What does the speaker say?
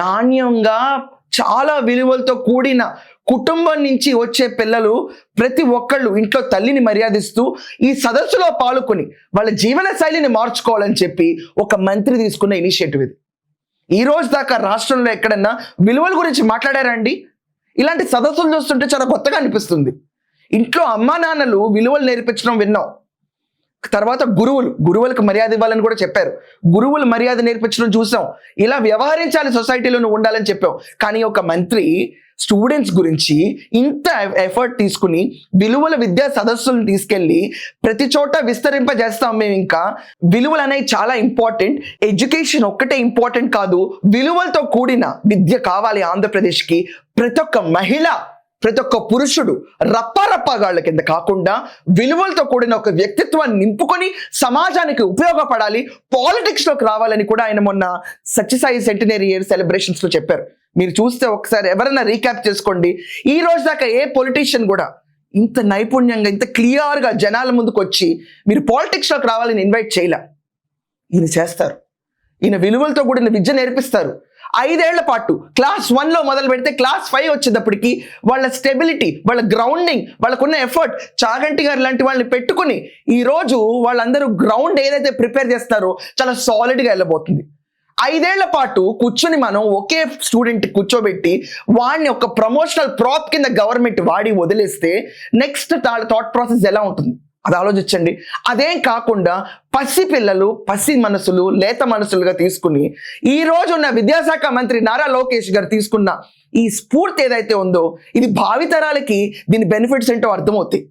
నాణ్యంగా చాలా విలువలతో కూడిన కుటుంబం నుంచి వచ్చే పిల్లలు ప్రతి ఒక్కళ్ళు ఇంట్లో తల్లిని మర్యాదిస్తూ ఈ సదస్సులో పాల్గొని వాళ్ళ జీవన శైలిని మార్చుకోవాలని చెప్పి ఒక మంత్రి తీసుకున్న ఇనిషియేటివ్ ఇది. ఈ రోజు దాకా రాష్ట్రంలో ఎక్కడన్నా విలువల గురించి మాట్లాడారండి? ఇలాంటి సదస్సులు చూస్తుంటే చాలా కొత్తగా అనిపిస్తుంది. ఇంట్లో అమ్మా నాన్నలు విలువలు నేర్పించడం విన్నాం. తర్వాత గురువులకు మర్యాద ఇవ్వాలని కూడా చెప్పారు. గురువులు మర్యాద నేర్పించడం చూసాం. ఇలా వ్యవహరించాలి సొసైటీలో ఉండాలని చెప్పాం. కానీ ఒక మంత్రి స్టూడెంట్స్ గురించి ఇంత ఎఫర్ట్ తీసుకుని విలువల విద్యా సదస్సులను తీసుకెళ్ళి ప్రతి చోట విస్తరింపజేస్తాం. మేము ఇంకా విలువలు అనేవి చాలా ఇంపార్టెంట్. ఎడ్యుకేషన్ ఒక్కటే ఇంపార్టెంట్ కాదు, విలువలతో కూడిన విద్య కావాలి ఆంధ్రప్రదేశ్కి. ప్రతి ఒక్క మహిళ, ప్రతి ఒక్క పురుషుడు రప్పాగాళ్ళ కింద కాకుండా విలువలతో కూడిన ఒక వ్యక్తిత్వాన్ని నింపుకొని సమాజానికి ఉపయోగపడాలి, పాలిటిక్స్ లోకి రావాలని కూడా ఆయన మొన్న సత్యసాయి సెంటినరీ ఇయర్ సెలబ్రేషన్స్ లో చెప్పారు. మీరు చూస్తే ఒకసారి ఎవరైనా రీక్యాప్ చేసుకోండి. ఈ రోజు దాకా ఏ పొలిటీషియన్ కూడా ఇంత నైపుణ్యంగా, ఇంత క్లియర్గా జనాల ముందుకు వచ్చి మీరు పాలిటిక్స్ లోకి రావాలని ఇన్వైట్ చేయలే. ఈయన చేస్తారు. ఈయన విలువలతో కూడిన విద్య నేర్పిస్తారు. 5 ఏళ్ల పాటు క్లాస్ 1లో మొదలు పెడితే క్లాస్ 5 వచ్చేటప్పటికి వాళ్ళ స్టెబిలిటీ, వాళ్ళ గ్రౌండింగ్, వాళ్ళకున్న ఎఫర్ట్, చాగంటి గారు లాంటి వాళ్ళని పెట్టుకుని ఈ రోజు వాళ్ళందరూ గ్రౌండ్ ఏదైతే ప్రిపేర్ చేస్తారో చాలా సాలిడ్గా వెళ్ళబోతుంది. 5 ఏళ్ల పాటు కూర్చొని మనం ఒకే స్టూడెంట్ కూర్చోబెట్టి వాడిని ఒక ప్రమోషనల్ ప్రాప్ కింద గవర్నమెంట్ వాడి వదిలేస్తే నెక్స్ట్ థాట్ ప్రాసెస్ ఎలా ఉంటుంది అది ఆలోచించండి. అదేం కాకుండా పసి పిల్లలు, పసి మనసులు, లేత మనసులుగా తీసుకుని ఈ రోజు ఉన్న విద్యాశాఖ మంత్రి నారా లోకేష్ గారు తీసుకున్న ఈ స్ఫూర్తి ఏదైతే ఉందో ఇది భావితరాలకి దీని బెనిఫిట్స్ ఏంటో అర్థమవుతాయి.